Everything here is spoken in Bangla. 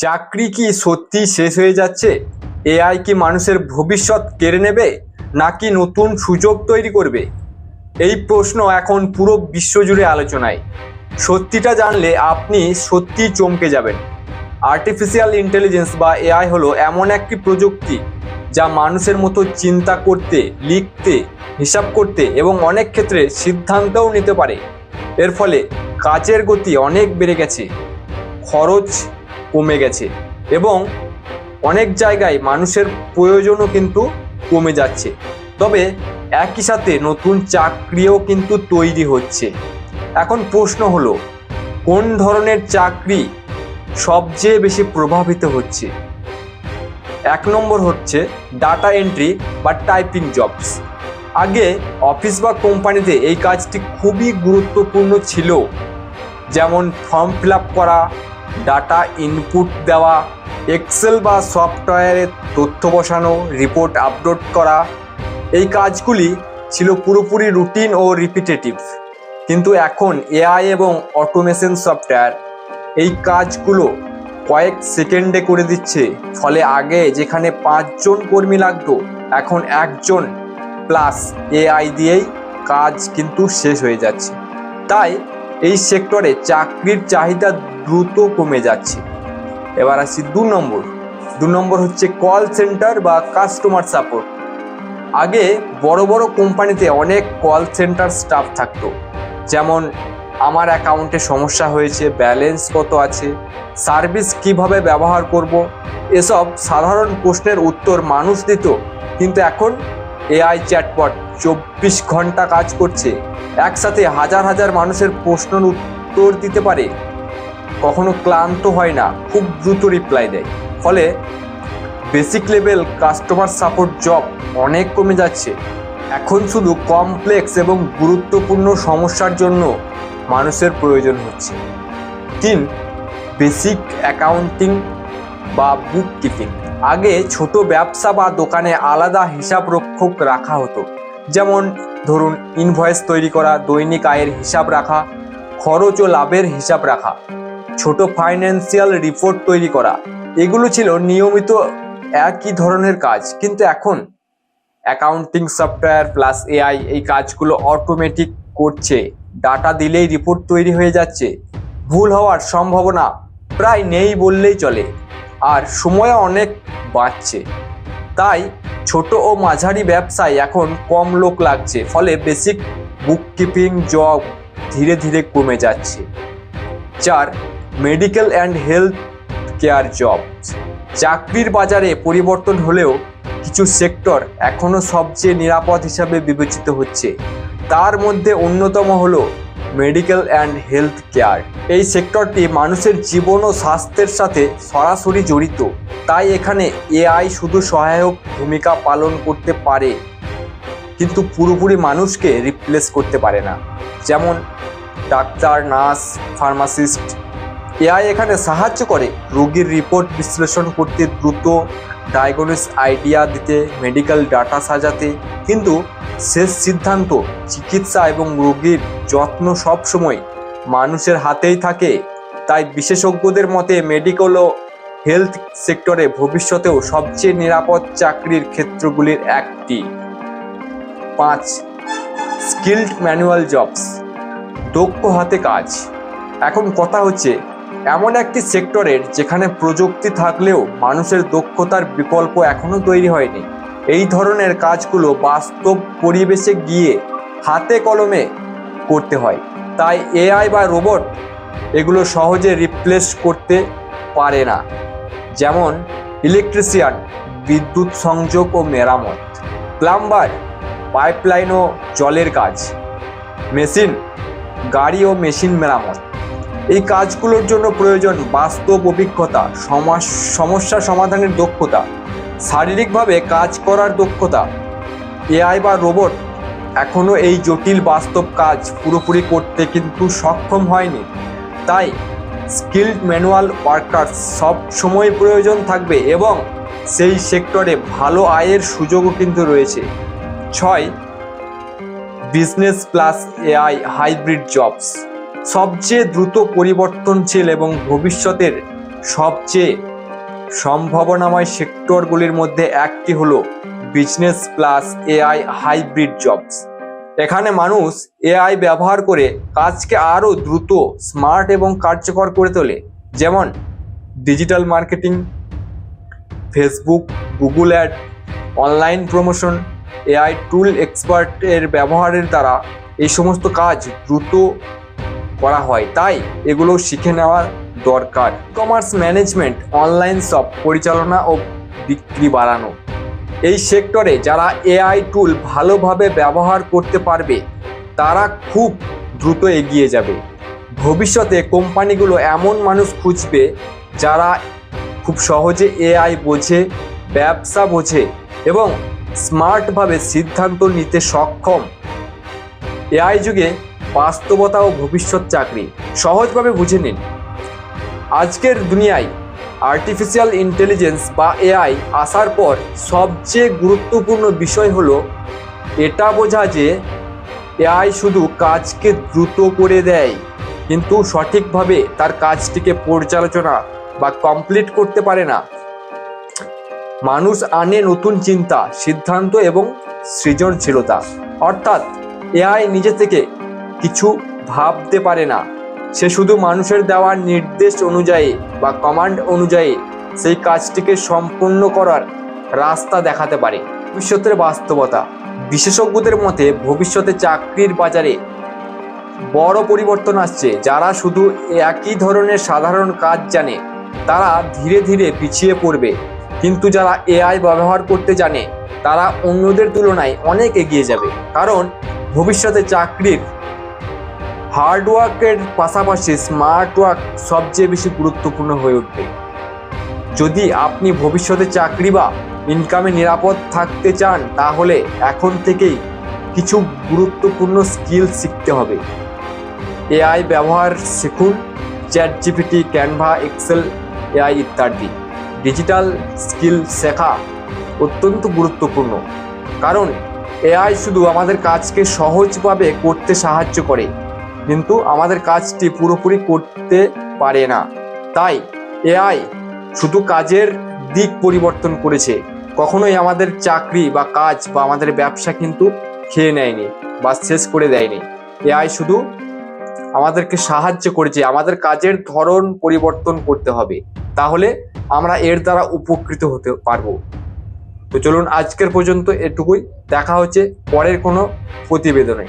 চাকরি কি সত্যি শেষ হয়ে যাচ্ছে? এআই কি মানুষের ভবিষ্যৎ কেড়ে নেবে, নাকি নতুন সুযোগ তৈরি করবে? এই প্রশ্ন এখন পুরো বিশ্বজুড়ে আলোচনায়। সত্যিটা জানলে আপনি সত্যিই চমকে যাবেন। আর্টিফিশিয়াল ইন্টেলিজেন্স বা এআই হলো এমন একটি প্রযুক্তি যা মানুষের মতো চিন্তা করতে, লিখতে, হিসাব করতে এবং অনেক ক্ষেত্রে সিদ্ধান্তও নিতে পারে। এর ফলে কাজের গতি অনেক বেড়ে গেছে, খরচ কমে গেছে এবং অনেক জায়গায় মানুষের প্রয়োজনও কিন্তু কমে যাচ্ছে। তবে একই সাথে নতুন চাকরিও কিন্তু তৈরি হচ্ছে। এখন প্রশ্ন হলো, কোন ধরনের চাকরি সবচেয়ে বেশি প্রভাবিত হচ্ছে? 1 নম্বর হচ্ছে ডাটা এন্ট্রি বা টাইপিং জবস। আগে অফিস বা কোম্পানিতে এই কাজটি খুবই গুরুত্বপূর্ণ ছিল, যেমন ফর্ম ফিল আপ করা, ডাটা ইনপুট দেওয়া, এক্সেল বা সফটওয়্যারে তথ্য বসানো, রিপোর্ট আপলোড করা। এই কাজগুলি ছিল পুরোপুরি রুটিন ও রিপিটেটিভ। কিন্তু এখন এআই এবং অটোমেশন সফটওয়্যার এই কাজগুলো কয়েক সেকেন্ডে করে দিচ্ছে। ফলে আগে যেখানে 5 জন কর্মী লাগতো, এখন 1 জন প্লাস এআই দিয়েই কাজ কিন্তু শেষ হয়ে যাচ্ছে। তাই এই সেক্টরে চাকরির চাহিদা দ্রুত কমে যাচ্ছে। এবার আসছি 2 নম্বর হচ্ছে কল সেন্টার বা কাস্টমার সাপোর্ট। আগে বড় বড় কোম্পানিতে অনেক কল সেন্টার স্টাফ থাকতো, যেমন আমার অ্যাকাউন্টে সমস্যা হয়েছে, ব্যালেন্স কত আছে, সার্ভিস কিভাবে ব্যবহার করব, এসব সাধারণ প্রশ্নের উত্তর মানুষ দিত। কিন্তু এখন এআই চ্যাটবট 24 ঘন্টা কাজ করছে, একসাথে হাজার হাজার মানুষের প্রশ্নের উত্তর দিতে পারে, কখনো ক্লান্ত হয় না, খুব দ্রুত রিপ্লাই দেয়। ফলে basic level customer support job অনেক কমে যাচ্ছে। এখন শুধু কমপ্লেক্স এবং গুরুত্বপূর্ণ সমস্যার জন্য মানুষের প্রয়োজন হচ্ছে। 3, বেসিক অ্যাকাউন্টিং বা বুক কিপিং। আগে ছোট ব্যবসা বা দোকানে আলাদা হিসাব রক্ষক রাখা হতো, যেমন ধরুন ইনভয়েস তৈরি করা, দৈনিক আয়ের হিসাব রাখা, খরচ ও লাভের হিসাব রাখা, ছোট ফাইন্যান্সিয়াল রিপোর্ট তৈরি করা। এগুলো ছিল নিয়মিত একই ধরনের কাজ। কিন্তু এখন অ্যাকাউন্টিং সফটওয়্যার প্লাস এআই এই কাজগুলো অটোমেটিক করছে। ডাটা দিলেই রিপোর্ট তৈরি হয়ে যাচ্ছে, ভুল হওয়ার সম্ভাবনা প্রায় নেই বললেই চলে, আর সময়ও অনেক বাঁচছে। তাই ছোট ও মাঝারি ব্যবসায় এখন কম লোক লাগছে, ফলে বেসিক বুককিপিং জব ধীরে ধীরে কমে যাচ্ছে। 4, medical and health care job. চাকরির বাজারে পরিবর্তন হলেও কিছু সেক্টর এখনো সবচেয়ে নিরাপদ হিসাবে বিবেচিত হচ্ছে। তার মধ্যে অন্যতম হলো মেডিকেল অ্যান্ড হেলথ কেয়ার। এই সেক্টরটি মানুষের জীবন ও স্বাস্থ্যের সাথে সরাসরি জড়িত। তাই এখানে এআই শুধু সহায়ক ভূমিকা পালন করতে পারে, কিন্তু পুরোপুরি মানুষকে রিপ্লেস করতে পারে না। যেমন ডাক্তার, নার্স, ফার্মাসিস্ট। এআই এখানে সাহায্য করে রোগীর রিপোর্ট বিশ্লেষণ করতে, দ্রুত ডায়াগনোস আইডিয়া দিতে, মেডিকেল ডাটা সাজাতে। কিন্তু শেষ সিদ্ধান্ত, চিকিৎসা এবং রোগীর যত্ন সবসময় মানুষের হাতেই থাকে। তাই বিশেষজ্ঞদের মতে মেডিকেল ও হেলথ সেক্টরে ভবিষ্যতেও সবচেয়ে নিরাপদ চাকরির ক্ষেত্রগুলির একটি। 5, স্কিলড ম্যানুয়াল জবস। দক্ষ হাতে কাজ। এখন কথা হচ্ছে এমন একটি সেক্টরের যেখানে প্রযুক্তি থাকলেও মানুষের দক্ষতার বিকল্প এখনো তৈরি হয়নি। এই ধরনের কাজগুলো বাস্তব পরিবেশে গিয়ে হাতে কলমে করতে হয়। তাই এআই বা রোবট এগুলো সহজে রিপ্লেস করতে পারে না। যেমন ইলেকট্রিশিয়ান, বিদ্যুৎ সংযোগ ও মেরামত, প্লাম্বার, পাইপলাইন ও জলের কাজ, মেশিন, গাড়ি ও মেশিন মেরামত। এই কাজগুলোর জন্য প্রয়োজন বাস্তব অভিজ্ঞতা, সমস্যা সমাধানের দক্ষতা, শারীরিকভাবে কাজ করার দক্ষতা। এআই বা রোবট এখনো এই জটিল বাস্তব কাজ পুরোপুরি করতে কিন্তু সক্ষম হয়নি। তাই স্কিলড ম্যানুয়াল ওয়ার্কার্স সব সময় প্রয়োজন থাকবে এবং সেই সেক্টরে ভালো আয়ের সুযোগও কিন্তু রয়েছে। 6, business plus AI hybrid jobs. সবচেয়ে দ্রুত পরিবর্তনশীল এবং ভবিষ্যতের সবচেয়ে সম্ভাবনাময় সেক্টরগুলির মধ্যে একটি হলো business plus AI hybrid jobs. এখানে মানুষ এআই ব্যবহার করে কাজকে আরও দ্রুত, স্মার্ট এবং কার্যকর করে তোলে। যেমন digital marketing, Facebook, Google ad, online promotion. AI tool এক্সপার্টের ব্যবহারের দ্বারা এই সমস্ত কাজ দ্রুত করা হয়, তাই এগুলো শিখে নেওয়া দরকার। কমার্স ম্যানেজমেন্ট, অনলাইন শপ পরিচালনা ও বিক্রি বাড়ানো। এই সেক্টরে যারা এআই টুল ভালোভাবে ব্যবহার করতে পারবে তারা খুব দ্রুত এগিয়ে যাবে। ভবিষ্যতে কোম্পানিগুলো এমন মানুষ খুঁজবে যারা খুব সহজে এআই বোঝে, ব্যবসা বোঝে এবং স্মার্টভাবে সিদ্ধান্ত নিতে সক্ষম। এআই যুগে বাস্তবতা ও ভবিষ্যৎ চাকরি সহজভাবে বুঝে নিন। আজকের দুনিয়ায় আর্টিফিশিয়াল ইন্টেলিজেন্স বা এআই আসার পর সবচেয়ে গুরুত্বপূর্ণ বিষয় হলো এটা বোঝা যে এআই শুধু কাজকে দ্রুত করে দেয়, কিন্তু সঠিকভাবে তার কাজটিকে পরিচালনা বা কমপ্লিট করতে পারে না। মানুষ আনে নতুন চিন্তা, সিদ্ধান্ত এবং সৃজনশীলতা। অর্থাৎ এআই নিজে থেকে কিছু ভাবতে পারে না, সে শুধু মানুষের দেওয়া নির্দেশ অনুযায়ী বা কমান্ড অনুযায়ী সেই কাজটিকে সম্পূর্ণ করার রাস্তা দেখাতে পারে। ভবিষ্যতের বাস্তবতা। বিশেষজ্ঞদের মতে ভবিষ্যতে চাকরির বাজারে বড় পরিবর্তন আসছে। যারা শুধু একই ধরনের সাধারণ কাজ জানে তারা ধীরে ধীরে পিছিয়ে পড়বে, কিন্তু যারা এআই ব্যবহার করতে জানে তারা অন্যদের তুলনায় অনেক এগিয়ে যাবে। কারণ ভবিষ্যতে চাকরির হার্ডওয়ার্কের পাশাপাশি স্মার্ট ওয়ার্ক সবচেয়ে বেশি গুরুত্বপূর্ণ হয়ে উঠবে। যদি আপনি ভবিষ্যতে চাকরি বা ইনকামে নিরাপদ থাকতে চান তাহলে এখন থেকেই কিছু গুরুত্বপূর্ণ স্কিল শিখতে হবে। এআই ব্যবহার শিখুন, চ্যাটজিপিটি, ক্যানভা, এক্সেল, এআই ইত্যাদি। ডিজিটাল স্কিল শেখা অত্যন্ত গুরুত্বপূর্ণ, কারণ এআই শুধু আমাদের কাজকে সহজভাবে করতে সাহায্য করে, কিন্তু আমাদের কাজটি পুরোপুরি করতে পারে না। তাই এআই শুধু কাজের দিক পরিবর্তন করেছে, কখনোই আমাদের চাকরি বা কাজ বা আমাদের ব্যবসা কিন্তু খেয়ে নেয়নি বা শেষ করে দেয়নি। এআই শুধু আমাদেরকে সাহায্য করেছে, আমাদের কাজের ধরন পরিবর্তন করতে হবে, তাহলে আমরা এর দ্বারা উপকৃত হতে পারবো। তো চলুন আজকের পর্যন্ত এটুকুই, দেখা হচ্ছে পরের কোনো প্রতিবেদনে।